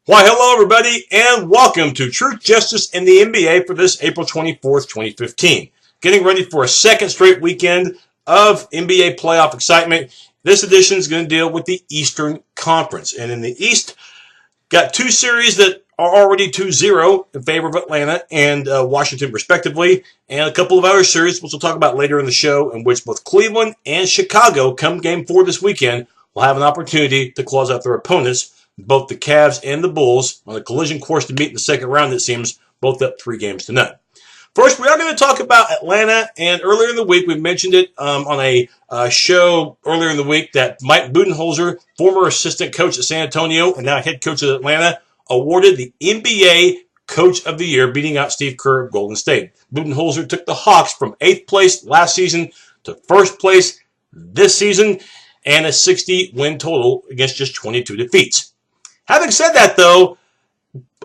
Why, hello, everybody, and welcome to Truth, Justice, and the NBA for this April 24th, 2015. Getting ready for a second straight weekend of NBA playoff excitement. This edition is going to deal with the Eastern Conference. And in the East, got two series that are already 2-0 in favor of Atlanta and Washington, respectively, and a couple of other series, which we'll talk about later in the show, in which both Cleveland and Chicago, come Game 4 this weekend, will have an opportunity to close out their opponents, both the Cavs and the Bulls, on a collision course to meet in the second round, it seems, both up 3-0. First, we are going to talk about Atlanta, and earlier in the week, we mentioned it on a show earlier in the week that Mike Budenholzer, former assistant coach at San Antonio and now head coach at Atlanta, awarded the NBA Coach of the Year, beating out Steve Kerr of Golden State. Budenholzer took the Hawks from 8th place last season to 1st place this season, and a 60-win total against just 22 defeats. Having said that, though,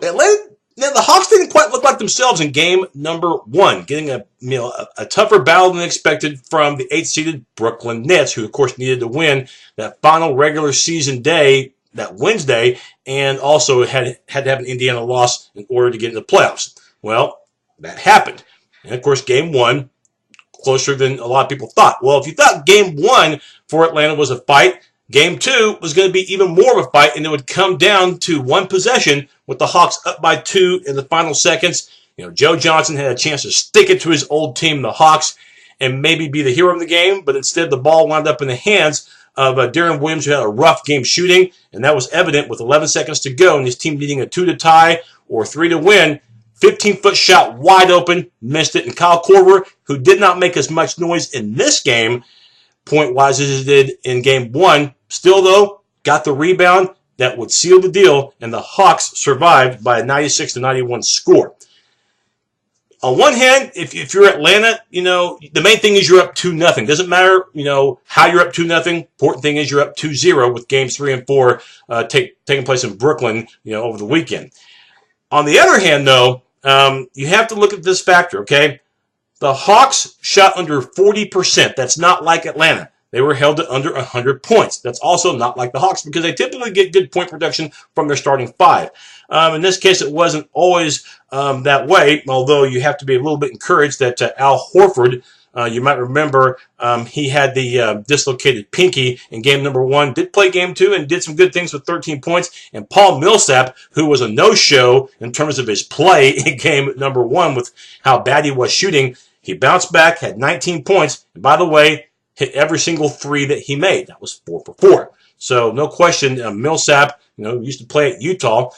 Atlanta, the Hawks didn't quite look like themselves in game number 1, getting a tougher battle than expected from the 8th-seeded Brooklyn Nets, who, of course, needed to win that final regular season day, that Wednesday, and also had to have an Indiana loss in order to get into the playoffs. Well, that happened. And, of course, game 1, closer than a lot of people thought. Well, if you thought game 1 for Atlanta was a fight, Game 2 was going to be even more of a fight, and it would come down to one possession with the Hawks up by 2 in the final seconds. Joe Johnson had a chance to stick it to his old team, the Hawks, and maybe be the hero of the game, but instead the ball wound up in the hands of Deron Williams, who had a rough game shooting, and that was evident with 11 seconds to go and his team needing a 2 to tie or 3 to win. 15-foot shot wide open, missed it, and Kyle Korver, who did not make as much noise in this game, point-wise, as he did in game 1, still, though, got the rebound that would seal the deal, and the Hawks survived by a 96-91 score. On one hand, if you're Atlanta, the main thing is you're up 2-0. Doesn't matter, how you're up 2-0. Important thing is you're up 2-0 with games 3 and 4 taking place in Brooklyn, over the weekend. On the other hand, though, you have to look at this factor, okay? The Hawks shot under 40%. That's not like Atlanta. They were held to under 100 points. That's also not like the Hawks because they typically get good point production from their starting 5. In this case, it wasn't always that way, although you have to be a little bit encouraged that Al Horford, you might remember, he had the dislocated pinky in game number 1, did play game 2, and did some good things with 13 points. And Paul Millsap, who was a no-show in terms of his play in game number 1 with how bad he was shooting, he bounced back, had 19 points, and by the way, hit every single 3 that he made. That was 4 for 4. So no question, Millsap, used to play at Utah.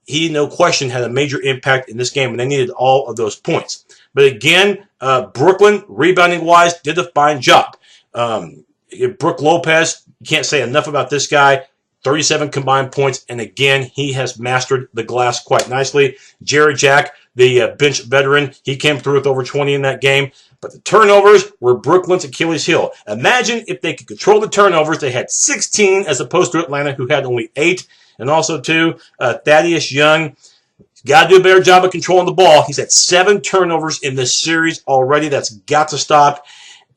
He, no question, had a major impact in this game, and they needed all of those points. But again, Brooklyn, rebounding-wise, did a fine job. Brook Lopez, you can't say enough about this guy. 37 combined points, and again, he has mastered the glass quite nicely. Jared Jack, the bench veteran, he came through with over 20 in that game. But the turnovers were Brooklyn's Achilles heel. Imagine if they could control the turnovers. They had 16 as opposed to Atlanta, who had only 8. And also, too, Thaddeus Young, got to do a better job of controlling the ball. He's had 7 turnovers in this series already. That's got to stop.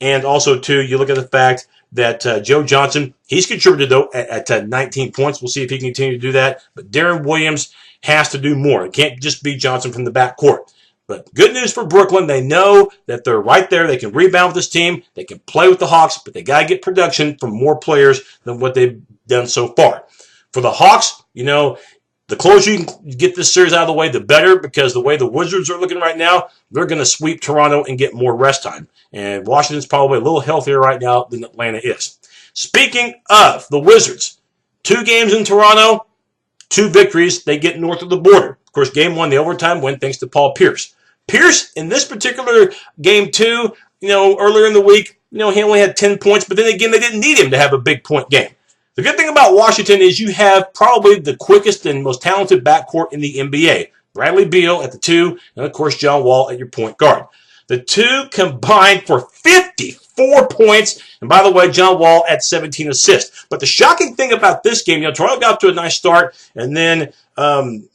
And also, too, you look at the fact that Joe Johnson, he's contributed, though, at 19 points. We'll see if he can continue to do that. But Deron Williams has to do more. It can't just be Johnson from the backcourt. But good news for Brooklyn. They know that they're right there. They can rebound with this team. They can play with the Hawks, but they got to get production from more players than what they've done so far. For the Hawks, the closer you can get this series out of the way, the better, because the way the Wizards are looking right now, they're going to sweep Toronto and get more rest time. And Washington's probably a little healthier right now than Atlanta is. Speaking of the Wizards, 2 games in Toronto, 2 victories. They get north of the border. Of course, game 1, the overtime win, thanks to Paul Pierce. Pierce, in this particular game 2, earlier in the week, he only had 10 points, but then again, they didn't need him to have a big point game. The good thing about Washington is you have probably the quickest and most talented backcourt in the NBA. Bradley Beal at the 2, and of course, John Wall at your point guard. The 2 combined for 54 points, and by the way, John Wall at 17 assists. But the shocking thing about this game, Toronto got to a nice start, and then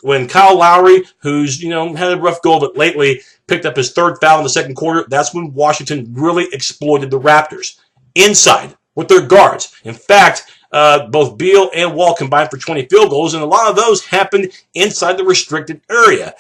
when Kyle Lowry, who's, had a rough go of it lately, picked up his 3rd foul in the second quarter, that's when Washington really exploited the Raptors. Inside, with their guards. In fact, Both Beal and Wall combined for 20 field goals, and a lot of those happened inside the restricted area.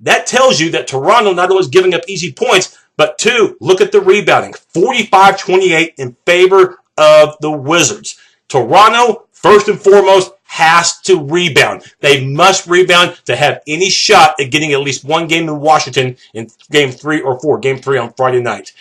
That tells you that Toronto not only is giving up easy points, but two, look at the rebounding. 45-28 in favor of the Wizards. Toronto, first and foremost, has to rebound. They must rebound to have any shot at getting at least one game in Washington in game 3 or 4, game 3 on Friday night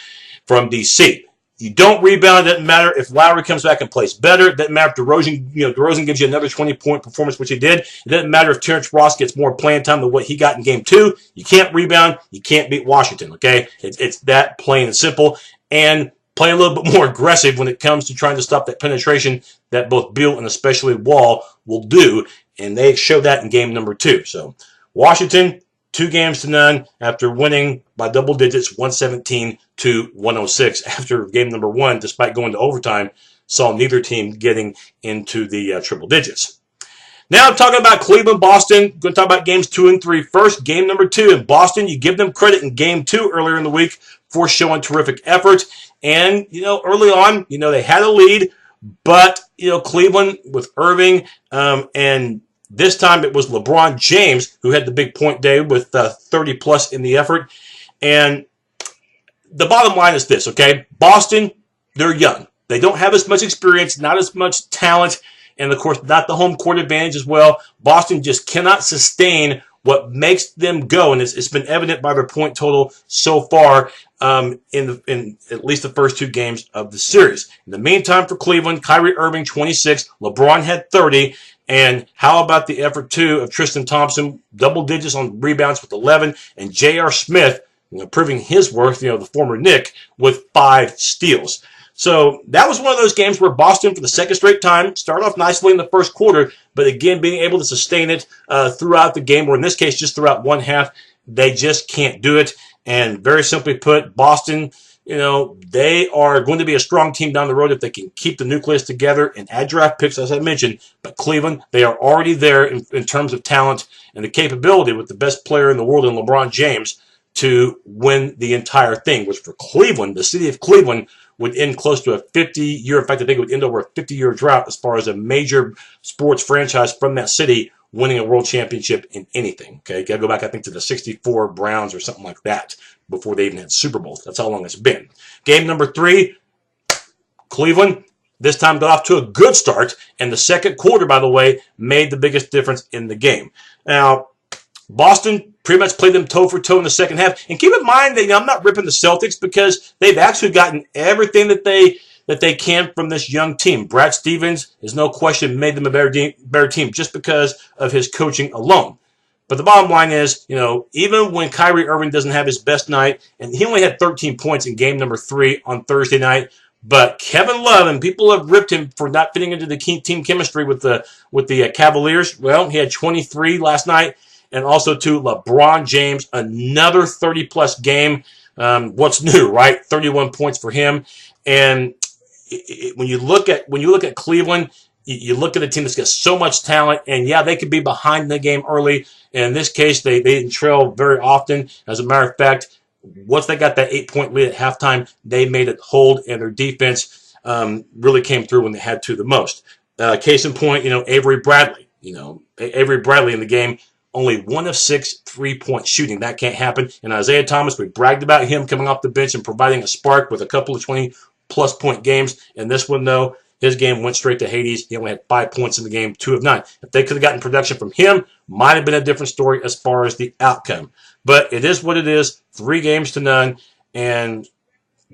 from DC. You don't rebound, it doesn't matter if Lowry comes back and plays better. It doesn't matter if DeRozan gives you another 20-point performance, which he did. It doesn't matter if Terrence Ross gets more playing time than what he got in game 2. You can't rebound. You can't beat Washington, okay? It's that plain and simple. And play a little bit more aggressive when it comes to trying to stop that penetration that both Beal and especially Wall will do. And they showed that in game number 2. So Washington, 2-0 after winning by double digits, 117-106 after game number 1, despite going to overtime, saw neither team getting into the triple digits. Now I'm talking about Cleveland, Boston. Going to talk about games 2 and 3 first. Game number 2 in Boston, you give them credit in game 2 earlier in the week for showing terrific effort. And, early on, they had a lead, but, Cleveland with Irving, and this time it was LeBron James who had the big point day with 30-plus in the effort. And the bottom line is this, okay? Boston, they're young. They don't have as much experience, not as much talent, and, of course, not the home court advantage as well. Boston just cannot sustain what makes them go, and it's been evident by their point total so far in at least the first 2 games of the series. In the meantime, for Cleveland, Kyrie Irving, 26. LeBron had 30. And how about the effort, too, of Tristan Thompson, double digits on rebounds with 11, and J.R. Smith, proving his worth, the former Knick, with 5 steals. So that was one of those games where Boston, for the second straight time, started off nicely in the first quarter, but again, being able to sustain it throughout the game, or in this case, just throughout one half, they just can't do it. And very simply put, Boston, they are going to be a strong team down the road if they can keep the nucleus together and add draft picks, as I mentioned. But Cleveland, they are already there in terms of talent and the capability with the best player in the world in LeBron James to win the entire thing, which for Cleveland, the city of Cleveland, would end close to a 50-year, in fact, I think it would end over a 50-year drought as far as a major sports franchise from that city winning a world championship in anything. Okay, got to go back, I think, to the 64 Browns or something like that before they even had Super Bowls. That's how long it's been. Game number 3, Cleveland, this time got off to a good start, and the second quarter, by the way, made the biggest difference in the game. Now, Boston pretty much played them toe-for-toe in the second half. And keep in mind that I'm not ripping the Celtics because they've actually gotten everything that they can from this young team. Brad Stevens is no question made them a better team just because of his coaching alone. But the bottom line is, even when Kyrie Irving doesn't have his best night, and he only had 13 points in game number 3 on Thursday night, but Kevin Love, and people have ripped him for not fitting into the team chemistry with the Cavaliers. Well, he had 23 last night. And also, to LeBron James, another 30-plus game. What's new, right? 31 points for him. And when you look at Cleveland, you look at a team that's got so much talent. And, yeah, they could be behind the game early. And in this case, they didn't trail very often. As a matter of fact, once they got that 8-point lead at halftime, they made it hold. And their defense really came through when they had to the most. Case in point, Avery Bradley. Avery Bradley in the game. Only 1 of 6 3-point shooting. That can't happen. And Isaiah Thomas, we bragged about him coming off the bench and providing a spark with a couple of 20-plus point games. And this one, though, his game went straight to Hades. He only had 5 points in the game, 2 of 9. If they could have gotten production from him, might have been a different story as far as the outcome. But it is what it is, 3-0. And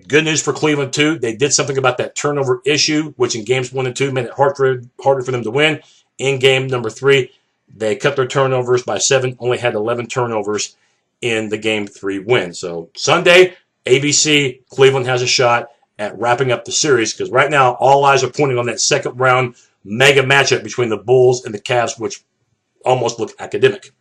good news for Cleveland, too. They did something about that turnover issue, which in games 1 and 2 made it harder for them to win. In game number 3, they cut their turnovers by 7, only had 11 turnovers in the Game 3 win. So Sunday, ABC, Cleveland has a shot at wrapping up the series because right now all eyes are pointing on that second round mega matchup between the Bulls and the Cavs, which almost look academic.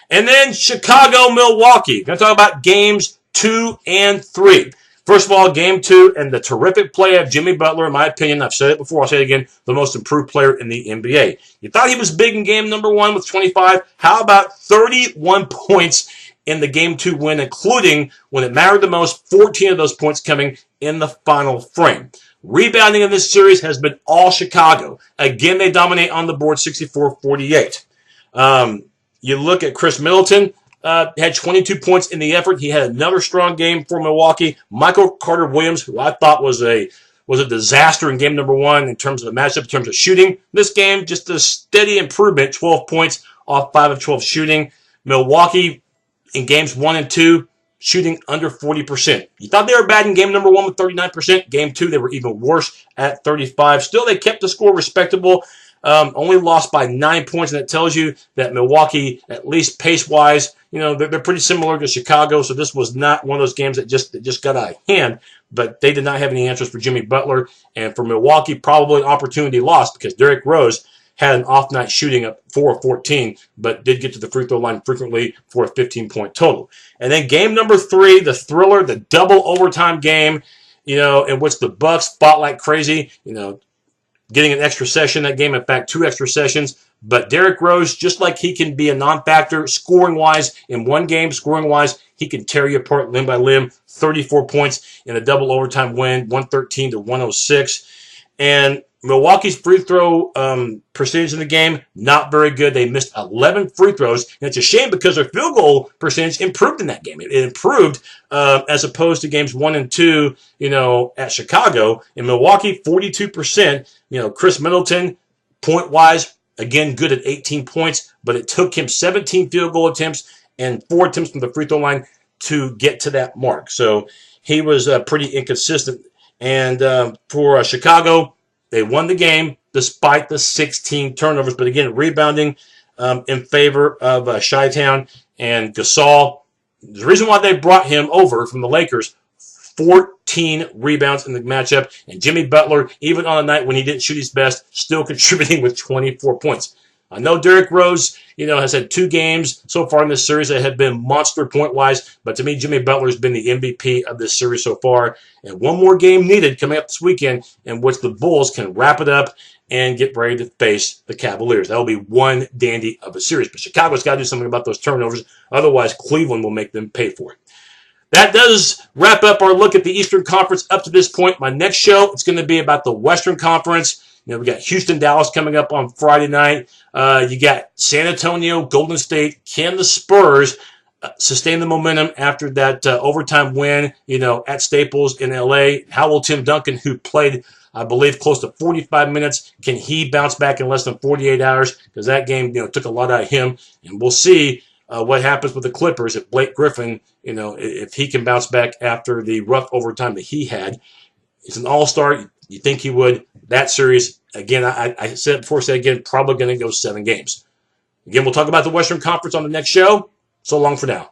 And then Chicago, Milwaukee. Going to talk about games 2 and 3. First of all, game 2 and the terrific play of Jimmy Butler, in my opinion, I've said it before, I'll say it again, the most improved player in the NBA. You thought he was big in game number 1 with 25. How about 31 points in the Game 2 win, including when it mattered the most, 14 of those points coming in the final frame. Rebounding in this series has been all Chicago. Again, they dominate on the board 64-48. You look at Chris Middleton, had 22 points in the effort. He had another strong game for Milwaukee. Michael Carter-Williams, who I thought was a disaster in game number 1 in terms of the matchup, in terms of shooting. This game, just a steady improvement, 12 points off 5 of 12 shooting. Milwaukee in games 1 and 2, shooting under 40%. You thought they were bad in game number 1 with 39%. Game 2, they were even worse at 35%. Still, they kept the score respectable. Only lost by 9 points, and that tells you that Milwaukee, at least pace-wise, they're pretty similar to Chicago, so this was not one of those games that just got out of hand, but they did not have any answers for Jimmy Butler, and for Milwaukee, probably an opportunity lost because Derrick Rose had an off night shooting at 4 of 14, but did get to the free throw line frequently for a 15-point total. And then game number 3, the thriller, the double overtime game, in which the Bucks fought like crazy, getting an extra session that game, in fact, 2 extra sessions. But Derrick Rose, just like he can be a non-factor scoring-wise in one game, scoring-wise, he can tear you apart limb by limb. 34 points in a double overtime win, 113-106. And Milwaukee's free throw percentage in the game, not very good. They missed 11 free throws. And it's a shame because their field goal percentage improved in that game. It improved as opposed to games 1 and 2, at Chicago. In Milwaukee, 42%. Chris Middleton, point-wise, again, good at 18 points, but it took him 17 field goal attempts and 4 attempts from the free throw line to get to that mark. So he was pretty inconsistent. And for Chicago, they won the game despite the 16 turnovers. But again, rebounding in favor of Chi-Town and Gasol. The reason why they brought him over from the Lakers, 14 rebounds in the matchup. And Jimmy Butler, even on a night when he didn't shoot his best, still contributing with 24 points. I know Derrick Rose, has had 2 games so far in this series that have been monster point-wise, but to me, Jimmy Butler's been the MVP of this series so far. And one more game needed coming up this weekend in which the Bulls can wrap it up and get ready to face the Cavaliers. That'll be one dandy of a series. But Chicago's got to do something about those turnovers. Otherwise, Cleveland will make them pay for it. That does wrap up our look at the Eastern Conference up to this point. My next show, it's going to be about the Western Conference. We got Houston, Dallas coming up on Friday night. You got San Antonio, Golden State. Can the Spurs sustain the momentum after that overtime win, at Staples in L.A.? How will Tim Duncan, who played, I believe, close to 45 minutes, can he bounce back in less than 48 hours? Because that game, took a lot out of him. And we'll see what happens with the Clippers if Blake Griffin, if he can bounce back after the rough overtime that he had. He's an all-star. You think he would. That series, again, I said before, say again, probably going to go 7 games. Again, we'll talk about the Western Conference on the next show. So long for now.